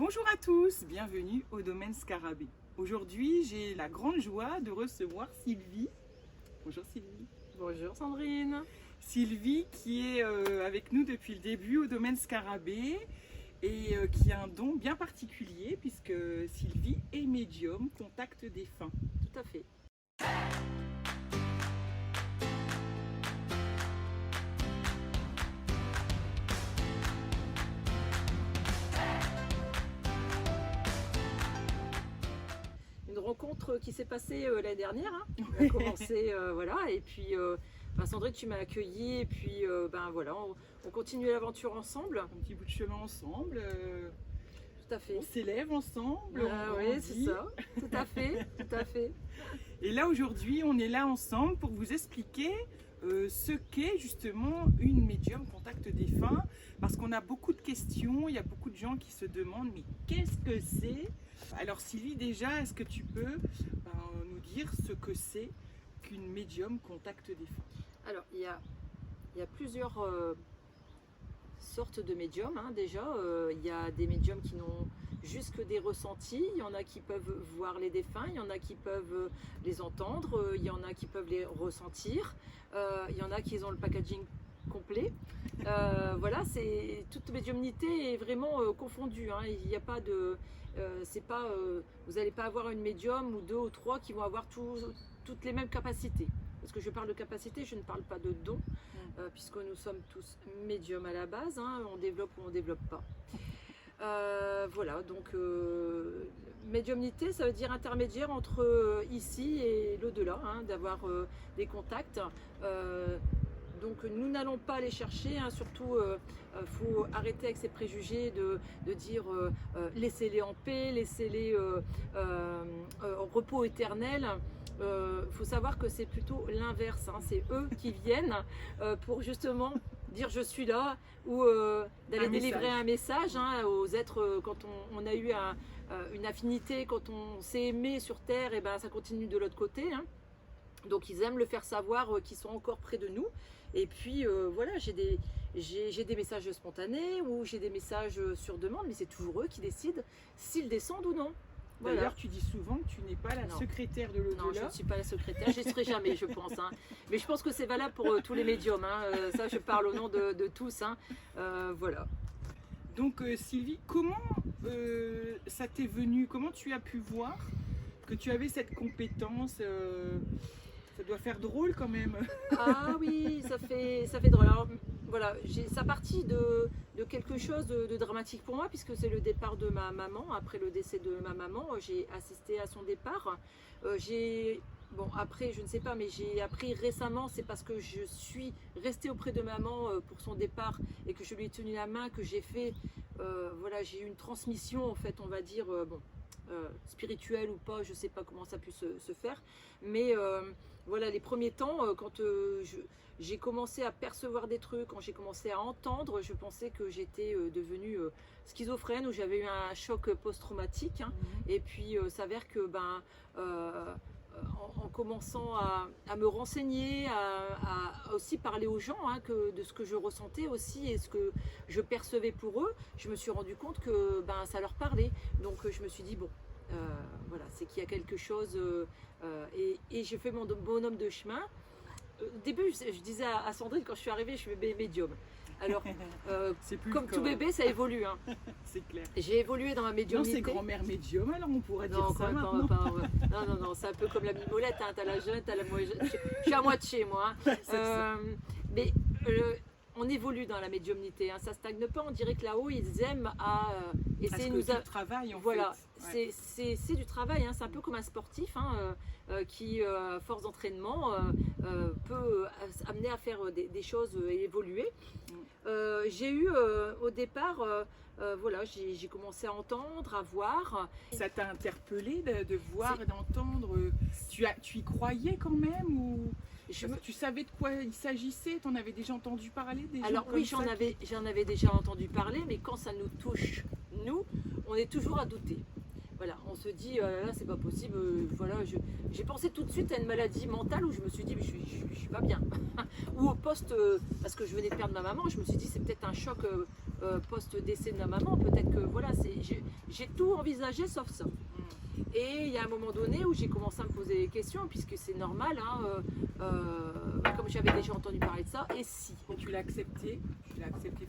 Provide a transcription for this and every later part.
Bonjour à tous, bienvenue au domaine Scarabée. Aujourd'hui, j'ai la grande joie de recevoir Sylvie. Bonjour Sylvie. Bonjour Sandrine. Sylvie qui est avec nous depuis le début au domaine Scarabée et qui a un don bien particulier puisque Sylvie est médium, contacte défunts. Tout à fait. Une rencontre qui s'est passée l'année dernière. On a commencé, voilà, et puis Sandrine, tu m'as accueillie, et puis voilà, on continue l'aventure ensemble. Un petit bout de chemin ensemble. Tout à fait. On s'élève ensemble. Oui, c'est ça. Tout à fait, tout à fait. Et là aujourd'hui, on est là ensemble pour vous expliquer ce qu'est justement une médium contact défunt, parce qu'on a beaucoup de questions, il y a beaucoup de gens qui se demandent mais qu'est-ce que c'est? Alors Sylvie, déjà, est-ce que tu peux nous dire ce que c'est qu'une médium contact défunt? Alors, il y a plusieurs sortes de médiums, déjà. Il y a des médiums qui n'ont juste que des ressentis, il y en a qui peuvent voir les défunts, il y en a qui peuvent les entendre, il y en a qui peuvent les ressentir, il y en a qui ont le packaging complet. Voilà, toute médiumnité est vraiment confondue, il n'y a pas de... vous n'allez pas avoir une médium ou deux ou trois qui vont avoir toutes les mêmes capacités. Parce que je parle de capacité, je ne parle pas de dons, puisque nous sommes tous médiums à la base, on développe ou on ne développe pas. Voilà, donc médiumnité, ça veut dire intermédiaire entre ici et l'au-delà, d'avoir des contacts. Donc nous n'allons pas les chercher, surtout faut arrêter avec ces préjugés de dire laissez-les en paix, laissez-les en repos éternel. Faut savoir que c'est plutôt l'inverse, c'est eux qui viennent pour justement dire je suis là, ou d'aller délivrer un message aux êtres quand on a eu une affinité, quand on s'est aimé sur terre, et ben ça continue de l'autre côté. Donc ils aiment le faire savoir qu'ils sont encore près de nous. Et puis voilà, j'ai des messages spontanés ou j'ai des messages sur demande, mais c'est toujours eux qui décident s'ils descendent ou non. D'ailleurs, Voilà. tu dis souvent que tu n'es pas la secrétaire de l'au-delà. Non, je ne suis pas la secrétaire, je n'y serai jamais, je pense. Mais je pense que c'est valable pour tous les médiums. Ça, je parle au nom de tous. Voilà. Donc Sylvie, comment ça t'est venu? Comment tu as pu voir que tu avais cette compétence? Ça doit faire drôle quand même. Ah oui, ça fait drôle. Alors, voilà, ça partit de quelque chose de dramatique pour moi, puisque c'est le départ de ma maman. Après le décès de ma maman, j'ai assisté à son départ. Bon, après, je ne sais pas, mais j'ai appris récemment, c'est parce que je suis restée auprès de maman pour son départ et que je lui ai tenu la main, que j'ai fait, voilà, j'ai eu une transmission, en fait, on va dire, spirituelle ou pas, je ne sais pas comment ça a pu se faire, mais voilà, les premiers temps, quand j'ai commencé à percevoir des trucs, quand j'ai commencé à entendre, je pensais que j'étais devenue schizophrène, ou j'avais eu un choc post-traumatique, et puis s'avère que en commençant à me renseigner, à aussi parler aux gens de ce que je ressentais aussi et ce que je percevais pour eux, je me suis rendu compte que ça leur parlait. Donc je me suis dit, bon, voilà, c'est qu'il y a quelque chose, et je fais mon bonhomme de chemin. Au début, je disais à Sandrine, quand je suis arrivée, je suis bébé médium. Alors, comme tout bébé, ça évolue. C'est clair. J'ai évolué dans ma médiumnité. Non, c'est grand-mère médium, alors on pourrait dire non, ça maintenant. Non, c'est un peu comme la mimolette, t'as la jeune, t'as la moyenne. Je suis à moitié, moi. Mais on évolue dans la médiumnité, ça stagne pas. On dirait que là-haut, ils aiment essayer de nous... du travail, en voilà, fait. c'est du travail, c'est un peu comme un sportif qui, à force d'entraînement, peut amener à faire des choses et évoluer. J'ai eu au départ, voilà, j'ai commencé à entendre, à voir. Ça t'a interpellé de voir et d'entendre? Tu y croyais quand même, ou tu savais de quoi il s'agissait? Tu en avais déjà entendu parler? Alors oui, j'en avais déjà entendu parler, mais quand ça nous touche, nous, on est toujours à douter. Voilà, on se dit, là, c'est pas possible. Voilà, j'ai pensé tout de suite à une maladie mentale où je me suis dit, mais je suis pas bien. Ou au poste, parce que je venais de perdre ma maman, je me suis dit, c'est peut-être un choc post-décès de ma maman. Peut-être que, voilà, j'ai tout envisagé sauf ça. Et il y a un moment donné où j'ai commencé à me poser des questions, puisque c'est normal, hein, comme j'avais déjà entendu parler de ça, et si. Et tu l'as accepté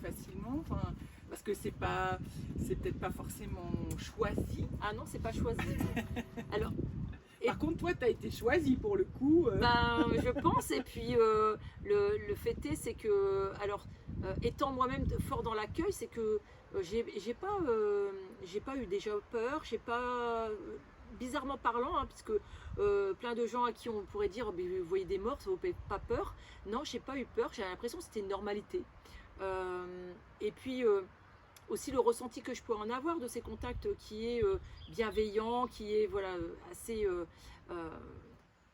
facilement, enfin, parce que c'est peut-être pas forcément choisi. Ah non, c'est pas choisi. Alors, par contre, toi, tu as été choisi pour le coup. Ben, je pense, et puis le fait est, c'est que, alors, étant moi-même fort dans l'accueil, c'est que j'ai pas eu déjà peur, j'ai pas, bizarrement parlant, hein, puisque plein de gens à qui on pourrait dire, vous voyez des morts, ça vous fait pas peur. Non, j'ai pas eu peur, j'ai l'impression que c'était une normalité. Et puis aussi le ressenti que je peux en avoir de ces contacts qui est bienveillant, qui est voilà, assez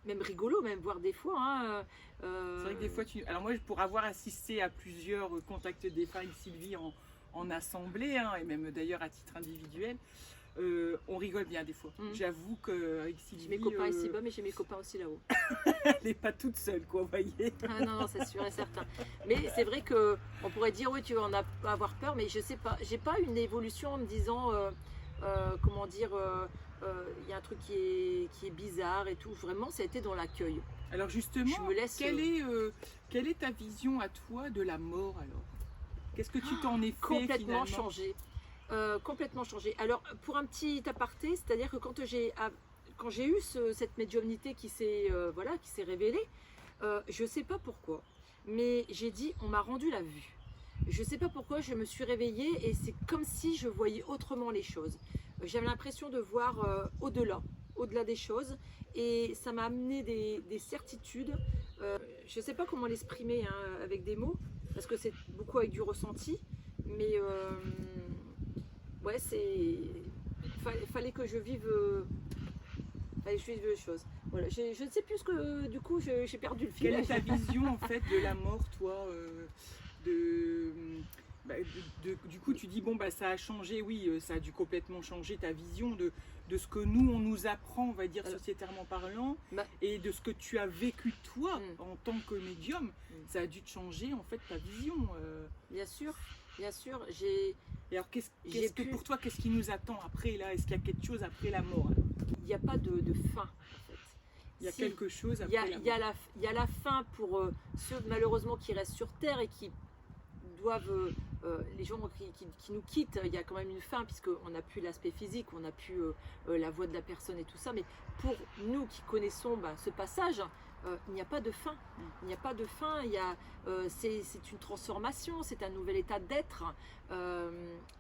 même rigolo, même voire des fois. Hein, C'est vrai que des fois, alors moi, pour avoir assisté à plusieurs contacts défunts avec Sylvie en assemblée, hein, et même d'ailleurs à titre individuel, on rigole bien des fois. J'avoue qu'avec Sylvie... J'ai mes copains ici-bas, mais j'ai mes copains aussi là-haut. Elle n'est pas toute seule, quoi, vous voyez. Ah non, c'est sûr et certain. Mais c'est vrai qu'on pourrait dire, oui, tu vas en avoir peur, mais je sais pas. J'ai pas une évolution en me disant, comment dire, il y a un truc qui est bizarre et tout. Vraiment, ça a été dans l'accueil. Alors justement, je me laisse, quelle est ta vision à toi de la mort alors? Qu'est-ce que tu t'en es fait complètement finalement changé. Complètement changé. Alors, pour un petit aparté, c'est-à-dire que quand j'ai eu cette médiumnité qui s'est voilà, qui s'est révélée, je ne sais pas pourquoi, mais j'ai dit, on m'a rendu la vue. Je ne sais pas pourquoi, je me suis réveillée et c'est comme si je voyais autrement les choses. J'avais l'impression de voir au-delà des choses, et ça m'a amené des certitudes. Je ne sais pas comment l'exprimer, hein, avec des mots, parce que c'est beaucoup avec du ressenti, mais ouais, fallait que je vive les choses. Voilà, je ne sais plus ce que, du coup, j'ai perdu le fil. Quelle est ta vision en fait de la mort, toi, du coup, tu dis bon bah ça a changé, oui, ça a dû complètement changer ta vision de ce que nous on nous apprend, on va dire sociétairement parlant, et de ce que tu as vécu toi en tant que médium, ça a dû te changer en fait ta vision. Bien sûr, bien sûr. Et alors pour toi, qu'est-ce qui nous attend après là? Est-ce qu'il y a quelque chose après la mort? Il n'y a pas de fin. En fait. Il y a quelque chose après la mort. Il y a la fin pour ceux malheureusement qui restent sur Terre et qui doivent, les gens qui nous quittent, il y a quand même une fin, puisqu'on n'a plus l'aspect physique, on n'a plus la voix de la personne et tout ça, mais pour nous qui connaissons ce passage, il n'y a pas de fin. Il n'y a pas de fin, c'est une transformation, c'est un nouvel état d'être,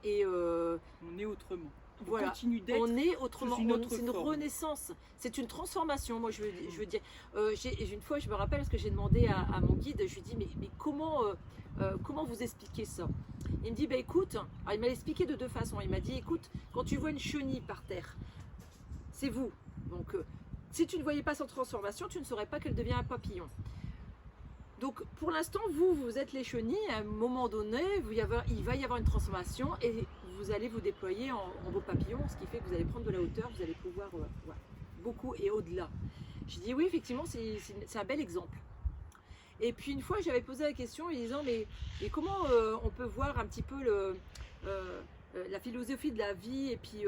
et on est autrement. Voilà, on est autrement, c'est une renaissance, c'est une transformation. Moi je veux dire, une fois je me rappelle, parce que j'ai demandé à mon guide, je lui dis mais comment vous expliquez ça? Il me dit écoute, alors il m'a expliqué de deux façons. Il m'a dit écoute, quand tu vois une chenille par terre, c'est vous, donc si tu ne voyais pas cette transformation, tu ne saurais pas qu'elle devient un papillon. Donc pour l'instant vous êtes les chenilles, à un moment donné il va y avoir une transformation et vous allez vous déployer en beau papillon, ce qui fait que vous allez prendre de la hauteur, vous allez pouvoir beaucoup et au-delà. J'ai dit oui, effectivement, c'est un bel exemple. Et puis une fois, j'avais posé la question en disant mais comment on peut voir un petit peu la philosophie de la vie et puis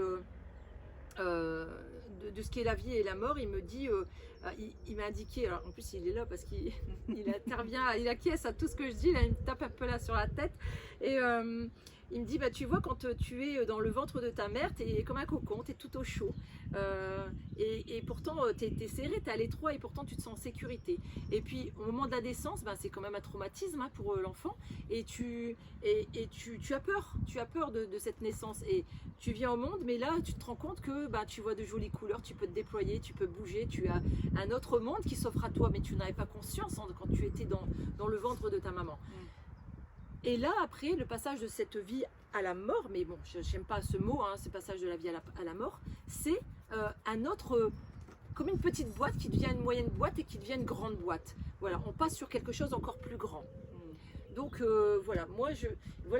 de ce qu'est la vie et la mort. Il me dit, il m'a indiqué, alors en plus il est là parce qu'il intervient, il acquiesce à tout ce que je dis, là, il me tape un peu là sur la tête, et il me dit tu vois, quand tu es dans le ventre de ta mère, tu es comme un cocon, tu es tout au chaud, et pourtant tu es serré, tu es à l'étroit, et pourtant tu te sens en sécurité. Et puis au moment de la naissance, c'est quand même un traumatisme pour l'enfant, et tu as peur de cette naissance, et tu viens au monde, mais là tu te rends compte que tu vois de jolies couleurs, tu peux te déployer, tu peux bouger, tu as un autre monde qui s'offre à toi, mais tu n'avais pas conscience quand tu étais dans le ventre de ta maman. Et là, après, le passage de cette vie à la mort, mais bon, je n'aime pas ce mot, ce passage de la vie à la mort, c'est un autre, comme une petite boîte qui devient une moyenne boîte et qui devient une grande boîte. Voilà, on passe sur quelque chose encore plus grand. Donc voilà,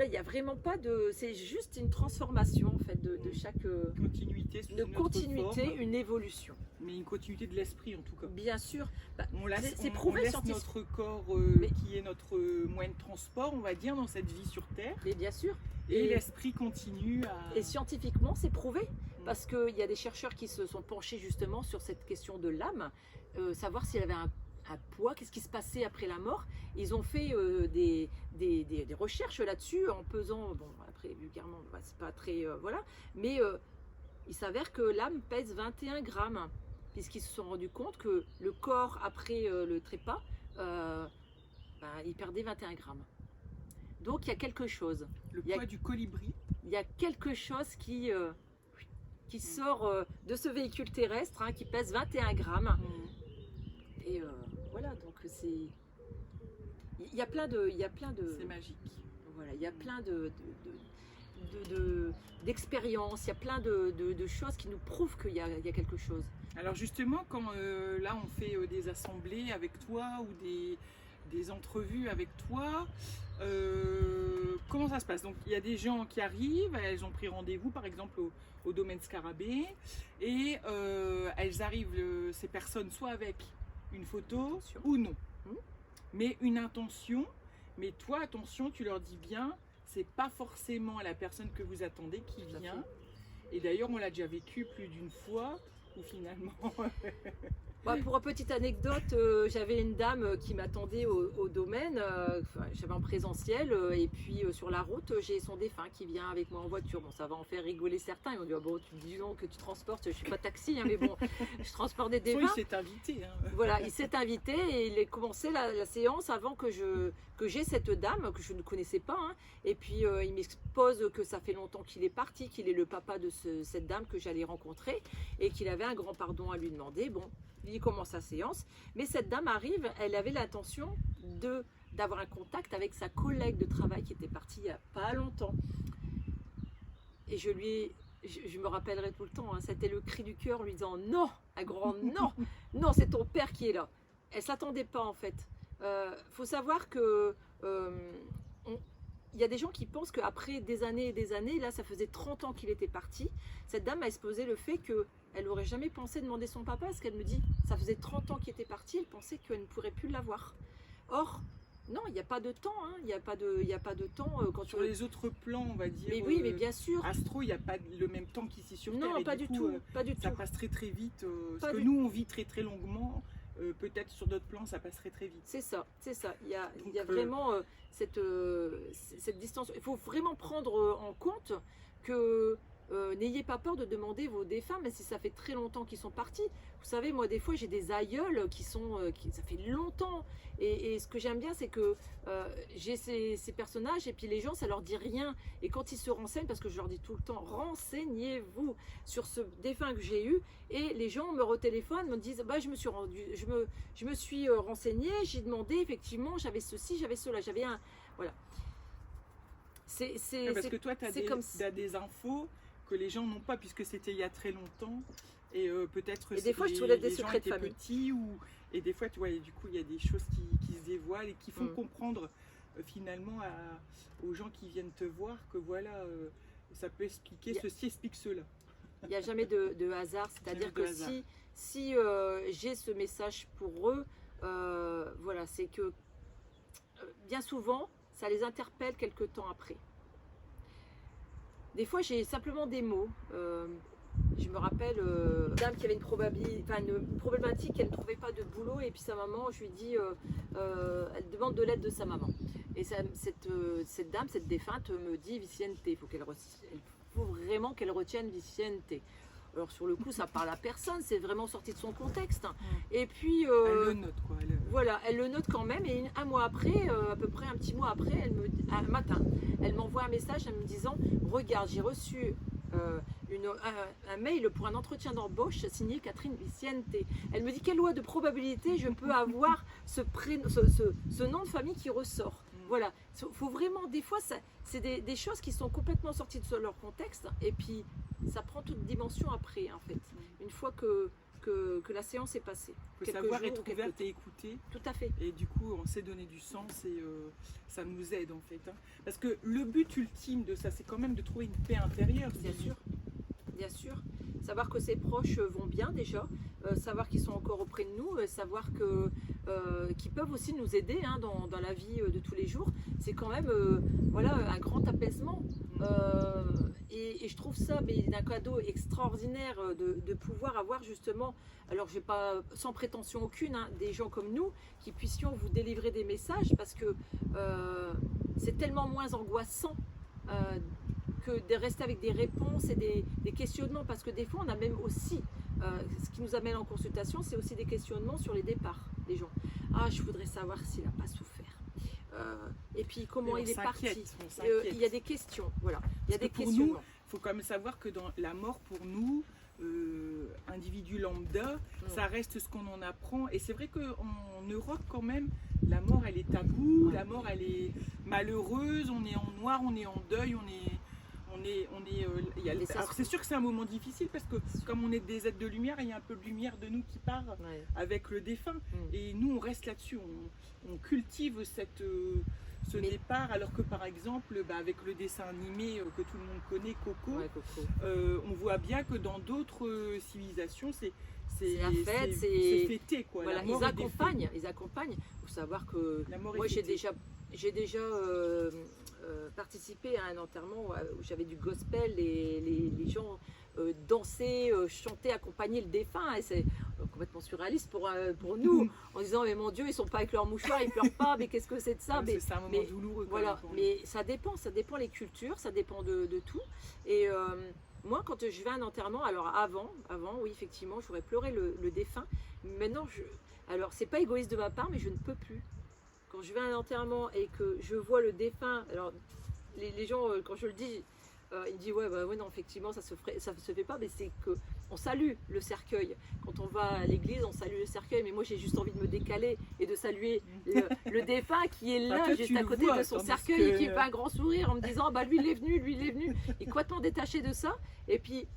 il n'y a vraiment pas de, c'est juste une transformation en fait de chaque continuité, une évolution. Mais une continuité de l'esprit en tout cas. Bien sûr, c'est prouvé notre corps qui est notre moyen de transport, on va dire, dans cette vie sur Terre. Mais bien sûr. Et l'esprit continue à... Et scientifiquement, c'est prouvé, parce qu'il y a des chercheurs qui se sont penchés justement sur cette question de l'âme, savoir s'il avait un poids, qu'est-ce qui se passait après la mort. Ils ont fait des recherches là-dessus en pesant, bon après vulgairement, c'est pas très, voilà, mais il s'avère que l'âme pèse 21 grammes, puisqu'ils se sont rendus compte que le corps après le trépas, il perdait 21 grammes. Donc il y a quelque chose. Le poids du colibri. Il y a quelque chose qui sort de ce véhicule terrestre, hein, qui pèse 21 grammes. Et voilà, donc c'est... Il y a plein de... C'est magique. Voilà, il y a plein d'expériences, il y a plein de choses qui nous prouvent qu'il y a quelque chose. Alors justement, quand là on fait des assemblées avec toi ou des entrevues avec toi, comment ça se passe? Donc il y a des gens qui arrivent, elles ont pris rendez-vous par exemple au domaine Scarabée, et elles arrivent, ces personnes, soit avec une photo ou non, mais une intention. Mais toi, attention, tu leur dis bien, c'est pas forcément la personne que vous attendez qui vient. Et d'ailleurs, on l'a déjà vécu plus d'une fois, où finalement... Pour une petite anecdote, j'avais une dame qui m'attendait au domaine, j'avais en présentiel, et puis sur la route, j'ai son défunt qui vient avec moi en voiture. Bon, ça va en faire rigoler certains, ils m'ont dit, bon, tu dis donc que tu transportes, je suis pas taxi, hein, mais bon, je transporte des défunts. Il s'est invité. Hein. Voilà, il s'est invité et il a commencé la séance avant que j'ai cette dame que je ne connaissais pas, hein, et puis il m'expose que ça fait longtemps qu'il est parti, qu'il est le papa de cette dame que j'allais rencontrer, et qu'il avait un grand pardon à lui demander. Bon, il commence sa séance, mais cette dame arrive, elle avait l'intention d'avoir un contact avec sa collègue de travail qui était partie il n'y a pas longtemps. Et je me rappellerai tout le temps, hein, c'était le cri du cœur lui disant non, un grand non, non, c'est ton père qui est là. Elle ne s'attendait pas en fait. Faut savoir que il y a des gens qui pensent qu'après des années et des années, là ça faisait 30 ans qu'il était parti, cette dame a exposé le fait qu'elle n'aurait jamais pensé demander son papa, parce qu'elle me dit, ça faisait 30 ans qu'il était parti, elle pensait qu'elle ne pourrait plus l'avoir. Or, non, il n'y a pas de temps, hein, il n'y a pas de temps. Quand sur les autres plans, on va dire, mais oui, mais bien sûr. Astro, il n'y a pas le même temps qu'ici sur Terre. Non, pas du tout, pas du tout. Ça passe très très vite, parce que nous on vit très très longuement. Peut-être sur d'autres plans ça passerait très vite. C'est ça, c'est ça. Il y a vraiment cette distance. Il faut vraiment prendre en compte que n'ayez pas peur de demander vos défunts, même si ça fait très longtemps qu'ils sont partis. Vous savez, moi des fois j'ai des aïeuls qui ça fait longtemps. Et ce que j'aime bien, c'est que j'ai ces personnages, et puis les gens, ça leur dit rien. Et quand ils se renseignent, parce que je leur dis tout le temps, renseignez-vous sur ce défunt que j'ai eu. Et les gens me retéléphonent, me disent, bah, je me suis renseignée, j'ai demandé, effectivement, j'avais ceci, j'avais cela, j'avais un... Voilà. Parce que toi, tu as des infos que les gens n'ont pas, puisque c'était il y a très longtemps. Et peut-être et des fois, je soulève des secrets de famille. Petits, et des fois, tu vois, du coup, il y a des choses qui se dévoilent et qui font comprendre finalement aux gens qui viennent te voir que voilà, ça peut expliquer ceci, explique cela. Il n'y a jamais de hasard, c'est-à-dire que si j'ai ce message pour eux, voilà, c'est que bien souvent, ça les interpelle quelque temps après. Des fois, j'ai simplement des mots. Je me rappelle une dame qui avait une problématique, elle ne trouvait pas de boulot, et puis sa maman, je lui dis, elle demande de l'aide de sa maman. Et cette dame, cette défunte, me dit Vicente, il faut vraiment qu'elle retienne Vicente. Alors sur le coup, ça parle à personne, c'est vraiment sorti de son contexte. Et puis, elle le note, quoi. Voilà, elle le note quand même. Et un mois après, à peu près un petit mois après, un matin, elle m'envoie un message en me disant, regarde, j'ai reçu un mail pour un entretien d'embauche signé Catherine Vicente. Elle me dit, quelle loi de probabilité je peux avoir ce nom de famille qui ressort. Voilà, faut vraiment, des fois, c'est des choses qui sont complètement sorties de leur contexte, et puis ça prend toute dimension après, en fait, une fois que la séance est passée. Il faut savoir être ouverte et écouter. Tout à fait. Et du coup, on sait donner du sens, et ça nous aide, en fait. Hein. Parce que le but ultime de ça, c'est quand même de trouver une paix intérieure. Bien sûr, bien sûr. Savoir que ses proches vont bien déjà, savoir qu'ils sont encore auprès de nous, savoir qu'ils peuvent aussi nous aider, hein, dans la vie de tous les jours. C'est quand même voilà, un grand apaisement. Et je trouve ça un cadeau extraordinaire de pouvoir avoir justement, alors j'ai pas, sans prétention aucune, hein, des gens comme nous qui puissions vous délivrer des messages parce que c'est tellement moins angoissant que de rester avec des réponses et des questionnements, parce que des fois on a même aussi, ce qui nous amène en consultation, c'est aussi des questionnements sur les départs des gens. Ah, je voudrais savoir s'il n'a pas souffert. Et puis comment il est parti. Il y a des questions, voilà. Il y a des questionnements. Il faut quand même savoir que dans la mort, pour nous, individus lambda, ça reste ce qu'on en apprend. Et c'est vrai qu'en Europe, quand même, la mort, elle est taboue, la mort, elle est malheureuse, on est en noir, on est en deuil, alors c'est sûr que c'est un moment difficile parce que comme on est des êtres de lumière, il y a un peu de lumière de nous qui part avec le défunt. Et nous, on reste là-dessus, on cultive ce départ, alors que par exemple, avec le dessin animé que tout le monde connaît, Coco, on voit bien que dans d'autres civilisations, c'est la fête, c'est fêté, quoi. Voilà, ils accompagnent. Il faut savoir que moi j'ai déjà participé à un enterrement où j'avais du gospel et les gens dansaient, chantaient, accompagnaient le défunt, et c'est complètement surréaliste pour nous, en disant mais mon Dieu, ils sont pas avec leur mouchoir, ils pleurent pas, mais qu'est-ce que c'est de ça? C'est un moment douloureux. Voilà, mais ça dépend les cultures, ça dépend de tout. Et moi, quand je vais à un enterrement, alors avant, oui, effectivement, j'aurais pleuré le défunt. Maintenant, alors c'est pas égoïste de ma part, mais je ne peux plus. Quand je vais à un enterrement et que je vois le défunt, alors les gens, quand je le dis, ils me disent ouais, non, effectivement, ça se fait pas, mais c'est que on salue le cercueil. Quand on va à l'église, on salue le cercueil, mais moi j'ai juste envie de me décaler et de saluer le défunt qui est là, juste à côté de son cercueil et qui fait un grand sourire en me disant bah lui il est venu, et complètement détaché de ça. Et puis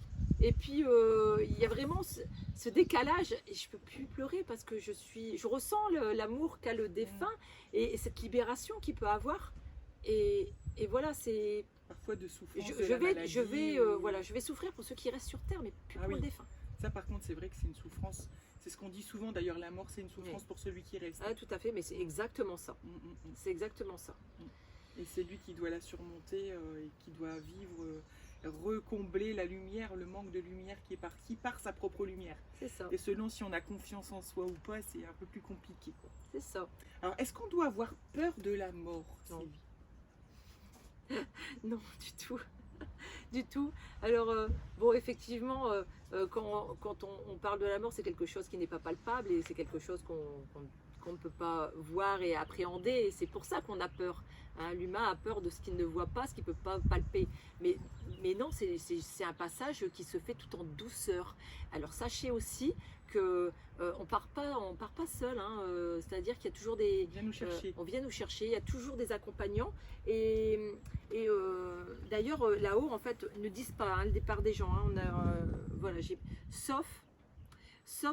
il y a vraiment ce décalage, et je peux plus pleurer parce que je ressens l'amour qu'a le défunt et cette libération qu'il peut avoir. Et voilà, c'est parfois de souffrance. Je vais souffrir pour ceux qui restent sur terre, mais plus pour le défunt. Ça, par contre, c'est vrai que c'est une souffrance. C'est ce qu'on dit souvent. D'ailleurs, la mort, c'est une souffrance pour celui qui reste. Ah, tout à fait, mais c'est exactement ça. C'est exactement ça. Et c'est lui qui doit la surmonter et qui doit vivre, recombler la lumière, le manque de lumière qui est parti par sa propre lumière. C'est ça. Et selon si on a confiance en soi ou pas, c'est un peu plus compliqué, quoi. C'est ça. Alors, est-ce qu'on doit avoir peur de la mort, Sylvie? Non, du tout. Du tout. Alors, effectivement, quand on parle de la mort, c'est quelque chose qui n'est pas palpable et c'est quelque chose qu'on ne peut pas voir et appréhender. Et c'est pour ça qu'on a peur. Hein. L'humain a peur de ce qu'il ne voit pas, ce qu'il ne peut pas palper. Mais non, c'est un passage qui se fait tout en douceur. Alors, sachez aussi que on part pas seul. Hein. C'est-à-dire qu'il y a toujours on vient nous chercher. Il y a toujours des accompagnants. Et d'ailleurs, là-haut, en fait, ne disent pas le départ des gens. Hein. Sauf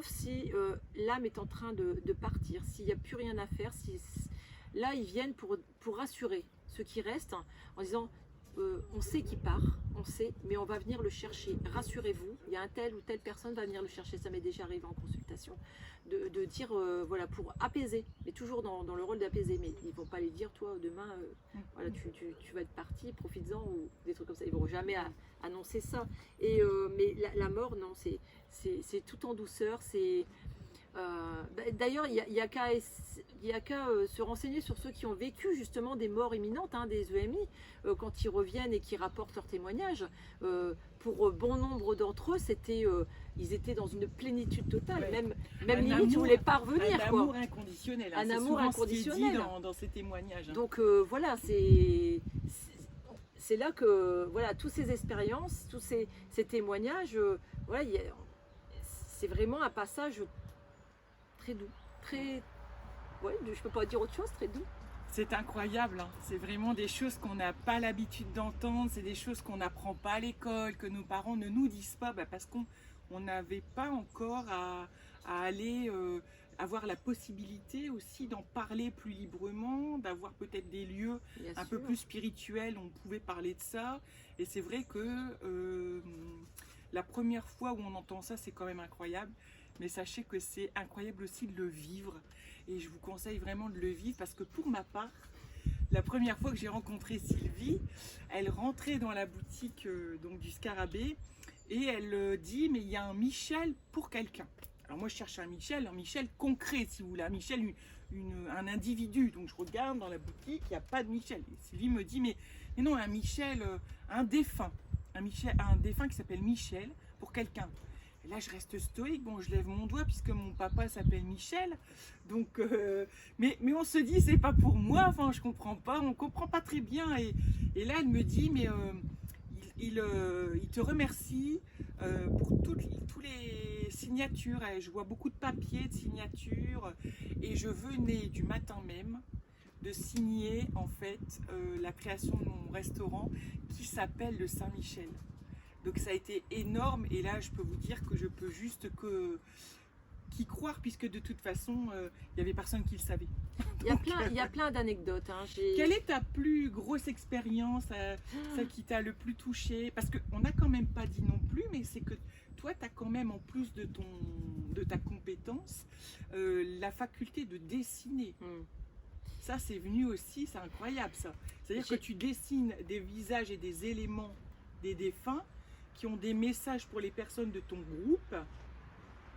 si l'âme est en train de partir, s'il n'y a plus rien à faire. Là, ils viennent pour rassurer ceux qui restent, hein, en disant on sait qu'il part, on sait, mais on va venir le chercher. Rassurez-vous, il y a un tel ou telle personne va venir le chercher. Ça m'est déjà arrivé en consultation, de dire pour apaiser, mais toujours dans le rôle d'apaiser. Mais ils ne vont pas les dire toi demain, tu vas être parti, profites-en ou des trucs comme ça. Ils ne vont jamais annoncer ça. Mais la mort, non, c'est tout en douceur. D'ailleurs, il n'y a qu'à se renseigner sur ceux qui ont vécu justement des morts imminentes, hein, des EMI, quand ils reviennent et qui rapportent leurs témoignages. Pour bon nombre d'entre eux, ils étaient dans une plénitude totale, même limite, ils ne voulaient pas revenir. Un amour inconditionnel. Un amour inconditionnel. Ce qui est dit dans ces témoignages. Hein. Donc voilà, c'est là que toutes ces expériences, tous ces témoignages, c'est vraiment un passage très doux, je peux pas dire autre chose, très doux. C'est incroyable, hein. C'est vraiment des choses qu'on n'a pas l'habitude d'entendre, c'est des choses qu'on n'apprend pas à l'école, que nos parents ne nous disent pas, parce qu'on n'avait pas encore à aller avoir la possibilité aussi d'en parler plus librement, d'avoir peut-être des lieux un peu plus spirituels où on pouvait parler de ça. Et c'est vrai que la première fois où on entend ça, c'est quand même incroyable. Mais sachez que c'est incroyable aussi de le vivre. Et je vous conseille vraiment de le vivre parce que pour ma part, la première fois que j'ai rencontré Sylvie, elle rentrait dans la boutique donc du Scarabée et elle dit mais il y a un Michel pour quelqu'un. Alors moi je cherche un Michel concret si vous voulez, un Michel, un individu. Donc je regarde dans la boutique, il n'y a pas de Michel. Et Sylvie me dit mais non, un Michel, un défunt, un défunt qui s'appelle Michel pour quelqu'un. Et là, je reste stoïque. Bon, je lève mon doigt puisque mon papa s'appelle Michel. Donc, mais on se dit, c'est pas pour moi. Enfin, je comprends pas. On comprend pas très bien. Et là, elle me dit, mais il te remercie pour tous les signatures. Et je vois beaucoup de papiers, de signatures. Et je venais du matin même de signer en fait la création de mon restaurant qui s'appelle le Saint-Michel. Donc ça a été énorme et là je peux vous dire que je peux juste qu'y croire puisque de toute façon il y avait personne qui le savait. Il y a plein d'anecdotes. Hein. Quelle est ta plus grosse expérience, celle qui t'a le plus touché? Parce qu'on n'a quand même pas dit non plus, mais c'est que toi tu as quand même en plus de ta compétence la faculté de dessiner. Ça c'est venu aussi, c'est incroyable ça. C'est-à-dire que tu dessines des visages et des éléments des défunts qui ont des messages pour les personnes de ton groupe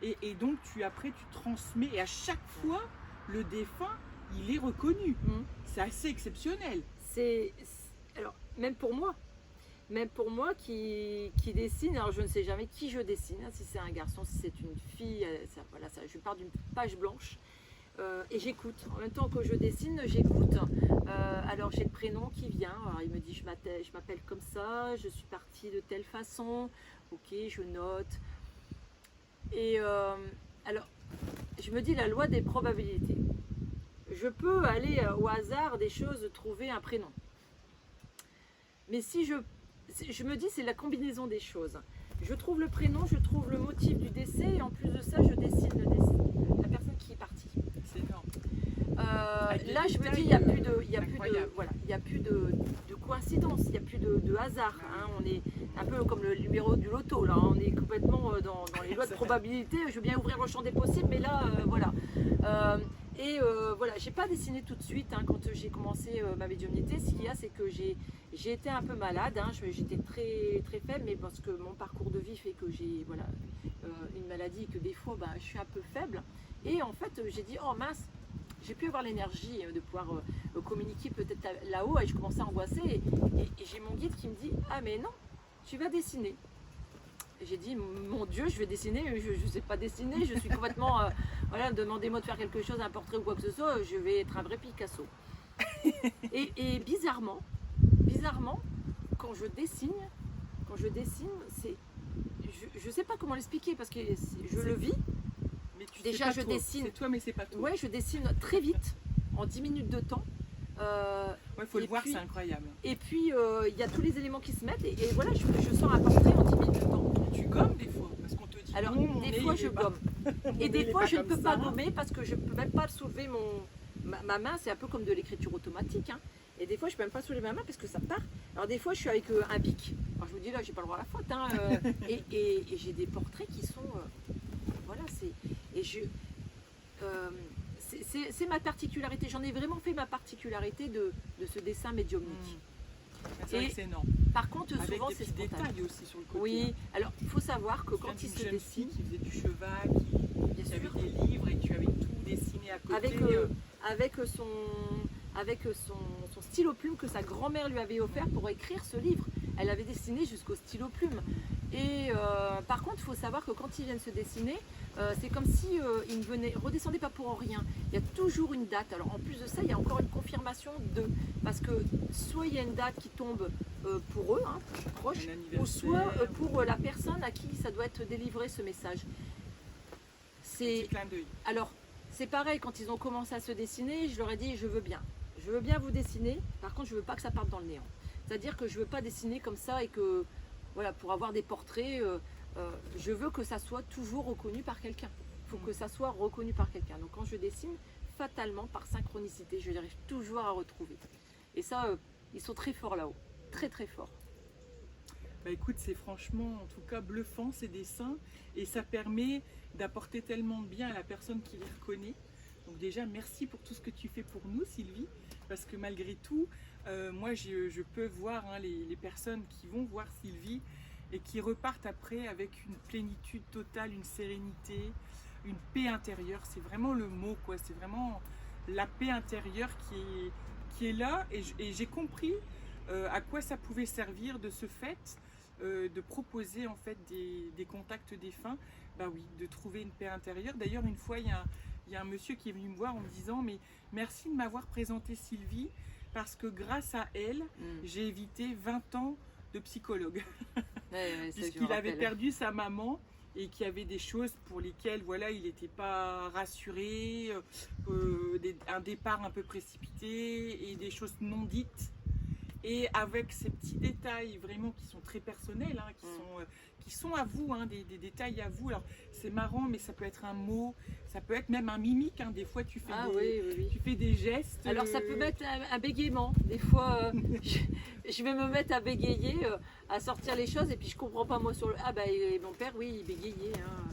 et donc après tu transmets et à chaque fois le défunt il est reconnu. C'est assez exceptionnel. Alors même pour moi qui dessine, alors je ne sais jamais qui je dessine, hein, si c'est un garçon, si c'est une fille, je pars d'une page blanche. Et j'écoute, en même temps que je dessine, j'écoute. Alors j'ai le prénom qui vient, alors il me dit je m'appelle comme ça, je suis partie de telle façon, ok, je note. Et alors je me dis la loi des probabilités. Je peux aller au hasard des choses, trouver un prénom. Mais si je me dis c'est la combinaison des choses. Je trouve le prénom, je trouve le motif du décès et en plus de ça je dessine la personne qui est partie. C'est énorme. Là, je me dis, il n'y a plus de coïncidence, il n'y a plus de hasard. Hein. On est un peu comme le numéro du loto. Là. On est complètement dans les lois de probabilité. Je veux bien ouvrir le champ des possibles, mais là, voilà. Voilà, j'ai pas dessiné tout de suite hein, quand j'ai commencé ma médiumnité. Ce qu'il y a, c'est que j'ai été un peu malade. Hein. J'étais très, très faible, mais parce que mon parcours de vie fait que j'ai une maladie et que des fois, je suis un peu faible. Et en fait, j'ai dit, oh mince, j'ai pu avoir l'énergie de pouvoir communiquer peut-être là-haut et je commençais à angoisser et j'ai mon guide qui me dit, ah mais non, tu vas dessiner. Et j'ai dit, mon Dieu, je vais dessiner, je ne sais pas dessiner, je suis complètement, demandez-moi de faire quelque chose, un portrait ou quoi que ce soit, je vais être un vrai Picasso. et bizarrement, quand je dessine, c'est, je ne sais pas comment l'expliquer parce que je le vis. Déjà, je dessine. C'est toi, mais c'est pas toi. Ouais, je dessine très vite, en 10 minutes de temps. Faut le voir, c'est incroyable. Et puis, il y a tous les éléments qui se mettent. Et voilà, je sors un portrait en 10 minutes de temps. Tu gommes des fois, parce qu'on te dit. Alors, des fois, je gomme. Et des fois, je ne peux pas gommer parce que je ne peux même pas soulever ma main. C'est un peu comme de l'écriture automatique. Hein. Et des fois, je ne peux même pas soulever ma main parce que ça part. Alors, des fois, je suis avec un bic. Alors, je vous dis, là, j'ai pas le droit à la faute. Hein. Et j'ai des portraits qui sont... voilà, c'est... Et c'est ma particularité. J'en ai vraiment fait ma particularité de ce dessin médiumnique. C'est vrai que c'est énorme. Par contre, avec souvent, des c'est petits spontané. détails aussi sur le côté. Oui, alors il faut savoir que quand il se jeune fille dessine, qui faisait du cheval, qui avait des livres et tu avais tout dessiné à côté. avec son stylo plume que sa grand-mère lui avait offert pour écrire ce livre. Elle avait dessiné jusqu'au stylo plume. Et par contre, il faut savoir que quand ils viennent se dessiner, c'est comme si ils ne redescendaient pas pour rien. Il y a toujours une date. Alors en plus de ça, il y a encore une confirmation parce que soit il y a une date qui tombe pour eux, hein, proche, ou soit pour la personne à qui ça doit être délivré ce message. Alors c'est pareil, quand ils ont commencé à se dessiner, je leur ai dit je veux bien vous dessiner. Par contre, je veux pas que ça parte dans le néant. C'est-à-dire que je veux pas dessiner comme ça et que voilà, pour avoir des portraits, je veux que ça soit toujours reconnu par quelqu'un. Il faut que ça soit reconnu par quelqu'un. Donc quand je dessine, fatalement, par synchronicité, je arrive toujours à retrouver. Et ça, ils sont très forts là-haut. Très très forts. Bah écoute, c'est franchement, en tout cas, bluffant ces dessins. Et ça permet d'apporter tellement de bien à la personne qui les reconnaît. Donc déjà, merci pour tout ce que tu fais pour nous, Sylvie, parce que malgré tout, moi, je peux voir les personnes qui vont voir Sylvie et qui repartent après avec une plénitude totale, une sérénité, une paix intérieure. C'est vraiment le mot, quoi. C'est vraiment la paix intérieure qui est là. Et j'ai compris à quoi ça pouvait servir de ce fait, de proposer en fait des contacts défunts. Bah oui, de trouver une paix intérieure. D'ailleurs, une fois, il y a un monsieur qui est venu me voir en me disant « Mais merci de m'avoir présenté Sylvie, parce que grâce à elle, j'ai évité 20 ans de psychologue. » Puisqu'il avait perdu sa maman et qu'il y avait des choses pour lesquelles voilà, il n'était pas rassuré, un départ un peu précipité et des choses non dites. Et avec ces petits détails vraiment qui sont très personnels, hein, qui sont à vous, hein, des détails à vous. Alors c'est marrant, mais ça peut être un mot, ça peut être même un mimique. Hein. Des fois tu fais, tu fais des gestes. Alors ça peut mettre un bégaiement. Des fois je vais me mettre à bégayer, à sortir les choses et puis je comprends pas moi sur le... Ah bah mon père oui il bégayait. Hein.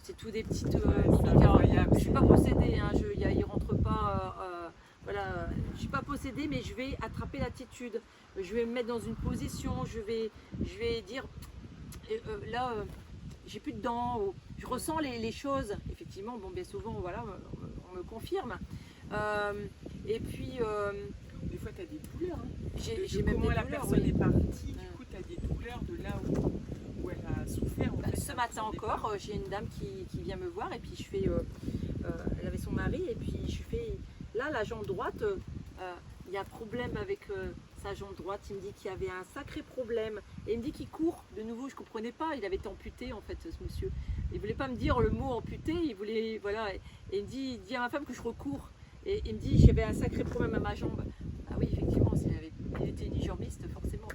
C'est tout des petites mimiques. Je suis pas possédée, hein. Il rentre pas... voilà, je suis pas possédée, mais je vais attraper l'attitude. Je vais me mettre dans une position. Je vais dire là, j'ai plus de dents. Je ressens les choses. Effectivement, bon, bien souvent, voilà, on me confirme. Et puis, des fois, tu as des douleurs. Hein. J'ai même comment des la douleurs, personne est partie, du coup, tu as des douleurs de là où elle a souffert. En fait, ce matin encore, j'ai une dame qui vient me voir et puis je fais, elle avait son mari et puis je fais. Là, la jambe droite, il y a un problème avec sa jambe droite. Il me dit qu'il y avait un sacré problème. Et il me dit qu'il court. De nouveau, je ne comprenais pas. Il avait été amputé, en fait, ce monsieur. Il ne voulait pas me dire le mot amputé. Il voulait, voilà. Et il me dit, à ma femme que je recours. Et il me dit, j'avais un sacré problème à ma jambe. Ah oui, effectivement, il était unijambiste, forcément.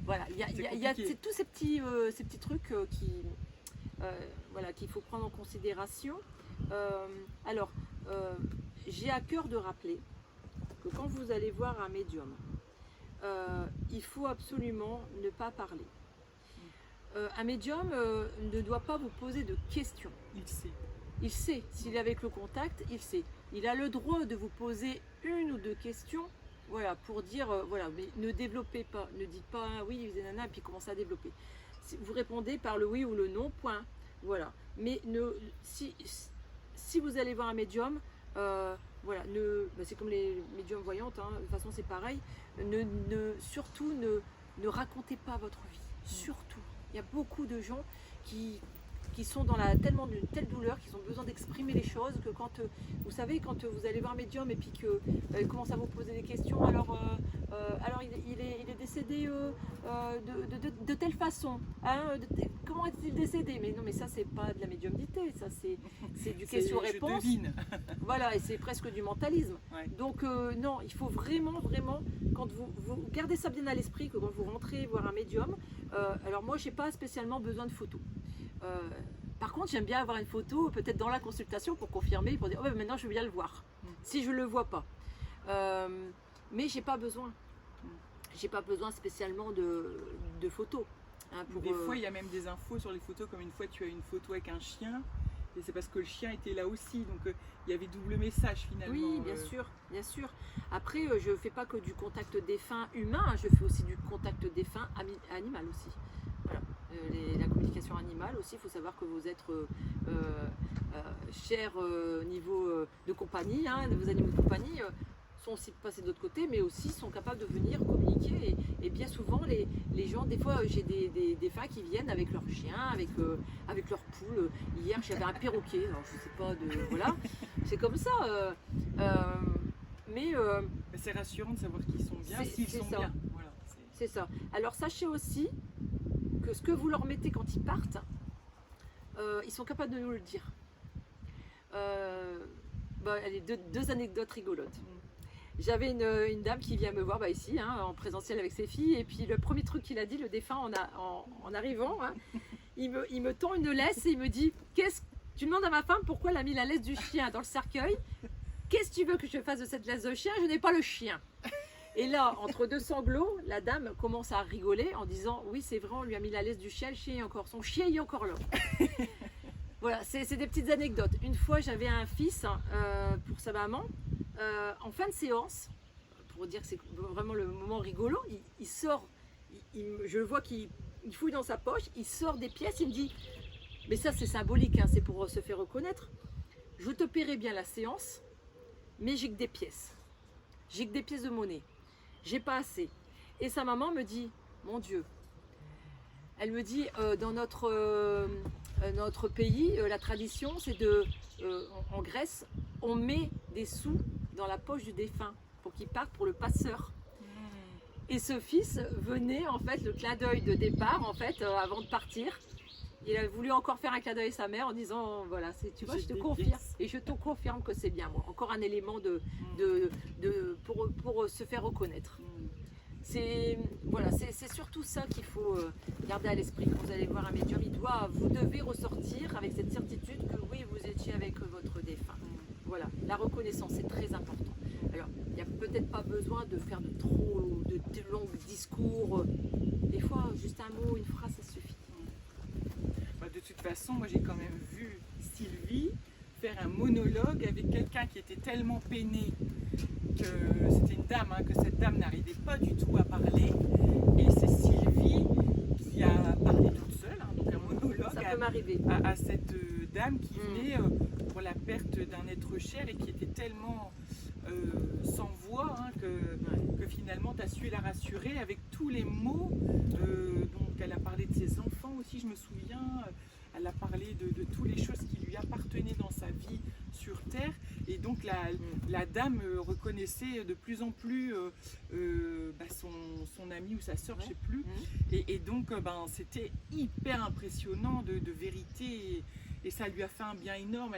Voilà, il y a tous ces petits trucs voilà, qu'il faut prendre en considération. Alors, j'ai à cœur de rappeler que quand vous allez voir un médium, il faut absolument ne pas parler. Un médium ne doit pas vous poser de questions. Il sait. Il sait, s'il est avec le contact, il sait. Il a le droit de vous poser une ou deux questions, voilà, pour dire, voilà, mais ne développez pas, ne dites pas oui, vous êtes nana, et puis commencez à développer. Vous répondez par le oui ou le non, point. Voilà. Mais si vous allez voir un médium, voilà, c'est comme les médiums voyantes, hein, de toute façon c'est pareil, surtout ne racontez pas votre vie, surtout. Il y a beaucoup de gens qui sont dans tellement d'une telle douleur qu'ils ont besoin d'exprimer les choses que quand, vous savez, quand vous allez voir un médium et puis qu'il commence à vous poser des questions, alors il est décédé de telle façon, hein, comment est-il décédé? Mais non, mais ça c'est pas de la médiumnité, ça c'est du question-réponse. Voilà, et c'est presque du mentalisme. Ouais. Donc non, il faut vraiment, quand vous gardez ça bien à l'esprit, que quand vous rentrez voir un médium, alors moi j'ai pas spécialement besoin de photos. Par contre, j'aime bien avoir une photo, peut-être dans la consultation, pour confirmer, pour dire oh, ben maintenant je veux bien le voir. Si je le vois pas, mais j'ai pas besoin. J'ai pas besoin spécialement de photos. Hein, des fois, il y a même des infos sur les photos, comme une fois tu as une photo avec un chien, et c'est parce que le chien était là aussi, donc il y avait double message finalement. Oui, bien sûr, bien sûr. Après, je fais pas que du contact défunt humain, je fais aussi du contact défunt animal aussi. Voilà. La communication animale aussi, il faut savoir que vos êtres chers au niveau de compagnie, hein, vos animaux de compagnie sont aussi passés de l'autre côté, mais aussi sont capables de venir communiquer. Et bien souvent, les gens, des fois, j'ai des défunts qui viennent avec leur chien, avec leur poule. Hier, j'avais un perroquet, alors je sais pas, voilà, c'est comme ça. Mais c'est rassurant de savoir qu'ils sont bien, s'ils sont bien. Voilà, c'est ça. Alors sachez aussi que ce que vous leur mettez quand ils partent, ils sont capables de nous le dire. Allez, deux anecdotes rigolotes. J'avais une dame qui vient me voir ici, hein, en présentiel avec ses filles, et puis le premier truc qu'il a dit, le défunt, en arrivant, hein, il me tend une laisse et il me dit tu demandes à ma femme pourquoi elle a mis la laisse du chien dans le cercueil. Qu'est-ce que tu veux que je fasse de cette laisse de chien? Je n'ai pas le chien. Et là, entre deux sanglots, la dame commence à rigoler en disant oui, c'est vrai, on lui a mis la laisse du chien, le chien est encore, son chien est encore là. Voilà, c'est des petites anecdotes. Une fois, j'avais un fils pour sa maman. En fin de séance, pour dire que c'est vraiment le moment rigolo, il sort, je le vois qu'il fouille dans sa poche, il sort des pièces, il me dit, mais ça c'est symbolique, hein, c'est pour se faire reconnaître. Je te paierai bien la séance, mais j'ai que des pièces. J'ai que des pièces de monnaie. J'ai pas assez. Et sa maman me dit, mon Dieu, elle me dit, dans notre pays, la tradition, c'est en Grèce, on met des sous dans la poche du défunt pour qu'il parte pour le passeur. Et ce fils venait, en fait, le clin d'œil de départ, en fait, avant de partir. Il a voulu encore faire un clin d'œil à sa mère en disant, voilà, tu vois, je te confirme. Et je te confirme que c'est bien, moi. Encore un élément pour se faire reconnaître. C'est surtout ça qu'il faut garder à l'esprit. Quand vous allez voir un médium, vous devez ressortir avec cette certitude que oui, vous étiez avec votre défunt. Voilà, la reconnaissance, c'est très important. Alors, il n'y a peut-être pas besoin de faire de longs discours. Des fois, juste un mot, une phrase, ça suffit. De toute façon, moi j'ai quand même vu Sylvie faire un monologue avec quelqu'un qui était tellement peiné que c'était une dame, que cette dame n'arrivait pas du tout à parler. Et c'est Sylvie qui a parlé toute seule, donc un monologue ça peut m'arriver. À cette dame qui venait pour la perte d'un être cher et qui était tellement sans voix que finalement tu as su la rassurer avec tous les mots. Donc elle a parlé de ses enfants aussi, je me souviens. Elle a parlé de toutes les choses qui lui appartenaient dans sa vie sur Terre. Et donc la dame reconnaissait de plus en plus son ami ou sa sœur, je ne sais plus. Et donc c'était hyper impressionnant de vérité. Et ça lui a fait un bien énorme.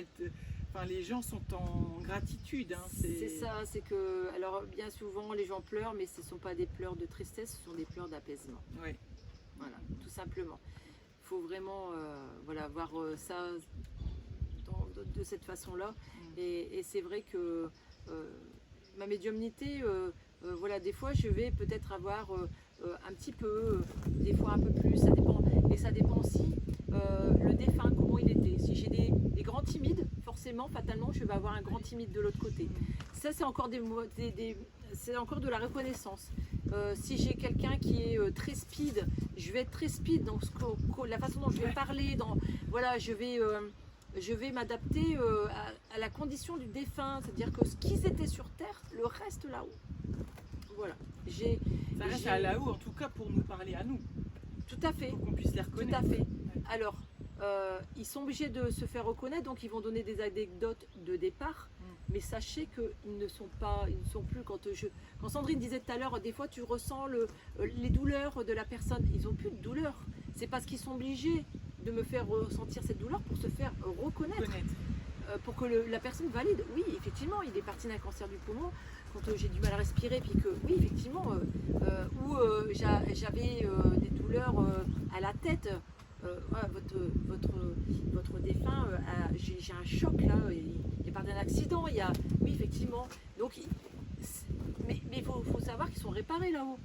Les gens sont en gratitude. C'est ça, c'est que, alors bien souvent les gens pleurent, mais ce ne sont pas des pleurs de tristesse, ce sont des pleurs d'apaisement. Oui. Voilà, tout simplement. Il faut vraiment voir ça de cette façon-là. Et c'est vrai que ma médiumnité, des fois je vais peut-être avoir un petit peu, des fois un peu plus, ça dépend. Et ça dépend aussi le défunt, comment il était. Si j'ai des grands timides, forcément, fatalement, je vais avoir un grand timide de l'autre côté. Ça, c'est encore c'est encore de la reconnaissance. Si j'ai quelqu'un qui est très speed, je vais être très speed dans la façon dont je vais parler. Je vais m'adapter à la condition du défunt, c'est-à-dire que ce qu'ils étaient sur Terre, le reste là-haut. Voilà. Ça reste à là-haut, en tout cas pour nous parler à nous. Tout à fait. Pour qu'on puisse les reconnaître. Tout à fait. Alors, ils sont obligés de se faire reconnaître, donc ils vont donner des anecdotes de départ. Mais sachez qu'ils ne sont plus, quand Sandrine disait tout à l'heure, des fois tu ressens les douleurs de la personne, ils n'ont plus de douleur. C'est parce qu'ils sont obligés de me faire ressentir cette douleur pour se faire reconnaître. Pour que la personne valide. Oui, effectivement, il est parti d'un cancer du poumon, quand j'ai du mal à respirer, puis que, oui, effectivement, j'avais des douleurs à la tête. Votre défunt, j'ai un choc là, il est parti d'un accident, oui effectivement, donc mais il faut savoir qu'ils sont réparés là-haut,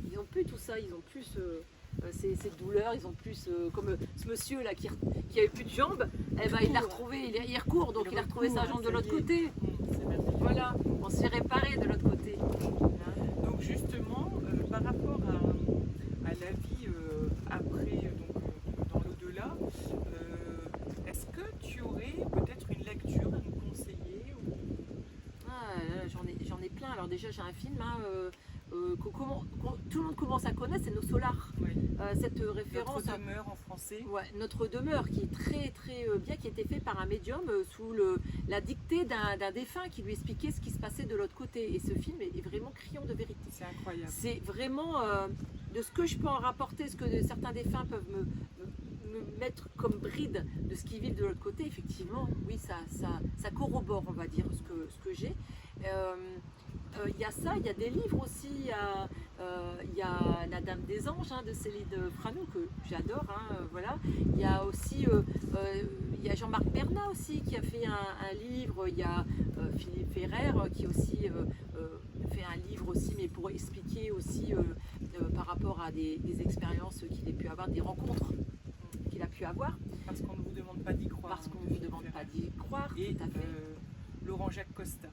ils n'ont plus tout ça, ils n'ont plus ces douleurs, ils ont plus comme ce monsieur là qui avait plus de jambes, il l'a retrouvé, il recourt, donc il a retrouvé sa jambe de l'autre côté, voilà, on s'est réparé de l'autre côté. Donc justement, par rapport à la vie après, dans l'au-delà, est-ce que tu aurais peut-être une lecture à nous conseiller J'en ai plein. Alors déjà j'ai un film tout le monde commence à connaître, c'est Nos Solars. Oui. Cette référence. Notre demeure en français. Ouais, Notre demeure, qui est très très bien, qui a été fait par un médium sous la dictée d'un défunt qui lui expliquait ce qui se passait de l'autre côté. Et ce film est vraiment criant de vérité. C'est incroyable. C'est vraiment de ce que je peux en rapporter, ce que certains défunts peuvent me mettre comme bride de ce qu'ils vivent de l'autre côté. Effectivement, oui, ça corrobore, on va dire, ce que j'ai. Il y a ça, il y a des livres aussi, il y a La Dame des Anges de Céline Franou que j'adore, voilà. Il y a aussi il y a Jean-Marc Bernat aussi qui a fait un livre, il y a Philippe Ferrer qui aussi fait un livre aussi, mais pour expliquer aussi par rapport à des expériences qu'il a pu avoir, des rencontres qu'il a pu pu avoir. Parce qu'on ne vous demande pas d'y croire. Parce qu'on hein, ne vous demande pas d'y croire, Et tout à fait. Laurent-Jacques Costa.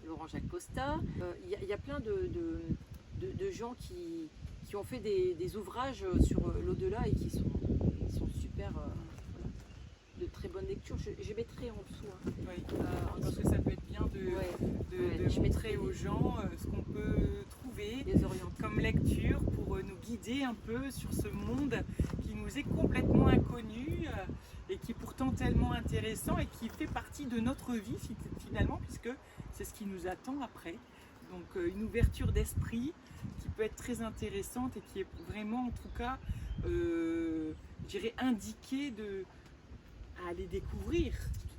Laurent-Jacques Costa. Il y a plein de gens qui ont fait des ouvrages sur l'au-delà et qui sont super, voilà, de très bonne lecture. Je mettrai en dessous. Hein. Oui. En Je pense dessous. que ça peut être bien de je mettrai montrer aux gens ce qu'on peut trouver Les orientaux. comme lecture pour nous guider un peu sur ce monde qui nous est complètement inconnu et qui est pourtant tellement intéressant et qui fait partie de notre vie finalement, puisque c'est ce qui nous attend après. Donc une ouverture d'esprit qui peut être très intéressante et qui est vraiment en tout cas, je dirais, indiquée à aller découvrir.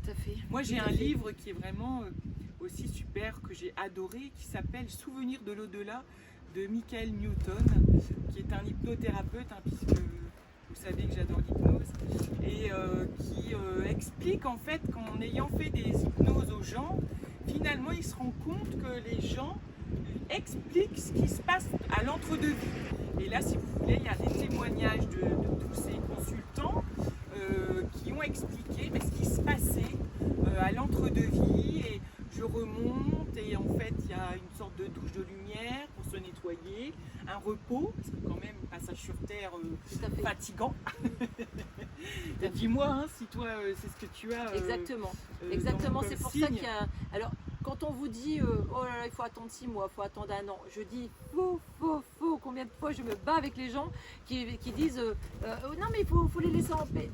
Tout à fait. Moi j'ai Tout à un fait. livre qui est vraiment aussi super, que j'ai adoré, qui s'appelle Souvenirs de l'au-delà de Michael Newton, qui est un hypnothérapeute, hein, puisque vous savez que j'adore l'hypnose, et qui explique en fait qu'en ayant fait des hypnoses aux gens, finalement il se rend compte que les gens expliquent ce qui se passe à l'entre-deux-vie. Et là, si vous voulez, il y a des témoignages de tous ces consultants qui ont expliqué ce qui se passait à l'entre-deux-vie. Et je remonte et en fait, il y a une sorte de douche de lumière pour se nettoyer, un repos, parce que quand même, passage sur Terre Tout à fait. fatigant. Et dis-moi hein, si toi, c'est ce que tu as. Exactement. dans Exactement. comme C'est pour ça signe. qu'il y a. Alors, quand on vous dit oh là là, il faut attendre 6 mois, il faut attendre 1 an, je dis faux. Combien de fois je me bats avec les gens qui disent non, mais il faut les laisser en paix.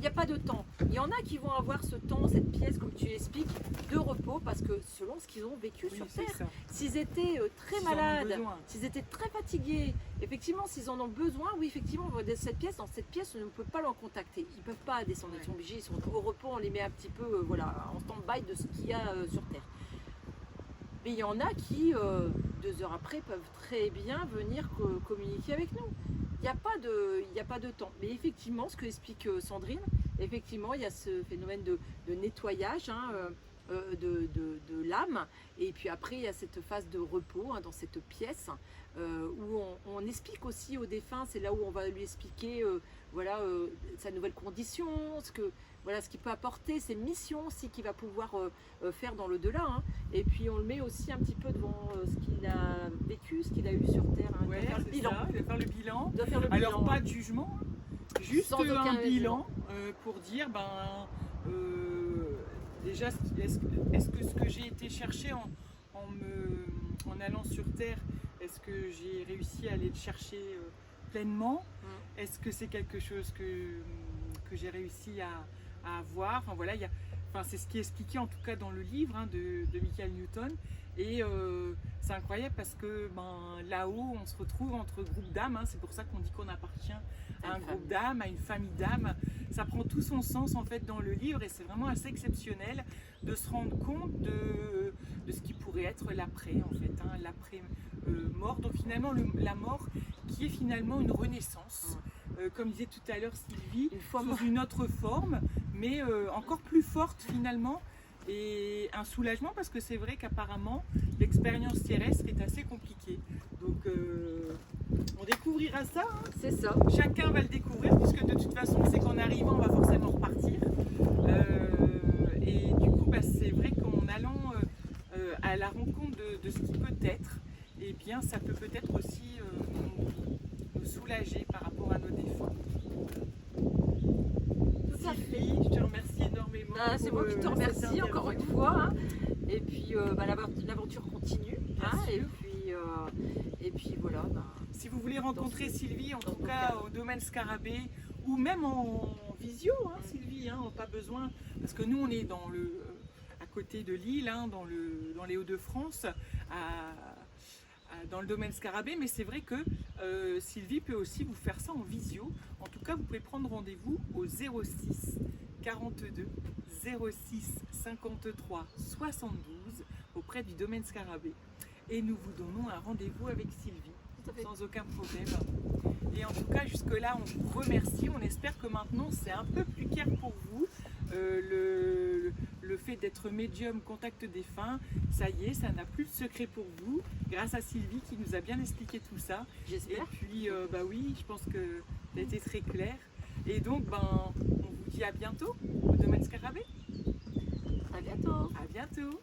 Il n'y a pas de temps. Il y en a qui vont avoir ce temps, cette pièce, comme tu expliques, de repos, parce que selon ce qu'ils ont vécu Oui, sur c'est Terre, ça. s'ils étaient très S'ils en ont malades, besoin. s'ils étaient très fatigués, effectivement, s'ils en ont besoin, oui, effectivement, dans cette pièce, on ne peut pas l'en contacter. Ils ne peuvent pas descendre, ils sont obligés, ils sont au repos, on les met un petit peu voilà, en stand-by de ce qu'il y a sur Terre. Mais il y en a qui, 2 heures après, peuvent très bien venir communiquer avec nous. Il n'y a pas de temps. Mais effectivement, ce que explique Sandrine, effectivement, il y a ce phénomène de nettoyage hein, de l'âme. Et puis après, il y a cette phase de repos hein, dans cette pièce où on explique aussi au défunt, c'est là où on va lui expliquer voilà, sa nouvelle condition, ce qu'il peut apporter, ses missions aussi qu'il va pouvoir faire dans l'au-delà. Hein. Et puis on le met aussi un petit peu devant ce qu'il a vécu, ce qu'il a eu sur Terre. Hein. Ouais, Il doit faire le c'est bilan. ça, il va faire le bilan. Il doit faire le Alors bilan. pas de jugement, juste Sans aucun un bilan jugement. pour dire déjà est-ce que ce que j'ai été chercher en allant sur Terre, est-ce que j'ai réussi à aller le chercher pleinement? Est-ce que c'est quelque chose que j'ai réussi à avoir? Enfin voilà, c'est ce qui est expliqué en tout cas dans le livre hein, de Michael Newton. Et c'est incroyable parce que là-haut, on se retrouve entre groupes d'âmes. Hein, c'est pour ça qu'on dit qu'on appartient à un groupe d'âmes, à une famille d'âmes. Ça prend tout son sens en fait dans le livre et c'est vraiment assez exceptionnel de se rendre compte de ce qui pourrait être l'après en fait, hein, l'après mort. Donc finalement la mort qui est finalement une renaissance. Comme disait tout à l'heure Sylvie, sous une autre forme, mais encore plus forte finalement. Et un soulagement parce que c'est vrai qu'apparemment l'expérience terrestre est assez compliquée. Donc on découvrira ça. Hein. C'est ça. Chacun va le découvrir puisque de toute façon c'est qu'en arrivant on va forcément repartir. Et du coup c'est vrai qu'en allant à la rencontre de ce qui peut être, eh bien ça peut peut-être aussi nous soulager par rapport à nos défunts. Tout à fait. Sylvie, je te remercie énormément. C'est pour, moi qui te cette remercie encore une interview. fois. Hein. Et puis l'aventure continue. Bien Hein. sûr. Et puis voilà. Si vous voulez rencontrer Dans ce- Sylvie, en dans tout nos cas cas. au domaine Scarabée, ou même en visio, hein, Sylvie, hein, pas besoin, parce que nous on est à côté de Lille, hein, dans les Hauts-de-France, dans le domaine Scarabée, mais c'est vrai que Sylvie peut aussi vous faire ça en visio. En tout cas, vous pouvez prendre rendez-vous au 06 42 06 53 72 auprès du domaine Scarabée. Et nous vous donnons un rendez-vous avec Sylvie, Tout à fait. sans aucun problème. Et en tout cas, jusque-là, on vous remercie. On espère que maintenant, c'est un peu plus clair pour vous. Le fait d'être médium, contact défunt, ça y est, ça n'a plus de secret pour vous. Grâce à Sylvie qui nous a bien expliqué tout ça. Et J'espère. puis, oui, je pense que ça a été très clair. Et donc, on vous dit à bientôt au domaine Scarabée. À bientôt. À bientôt.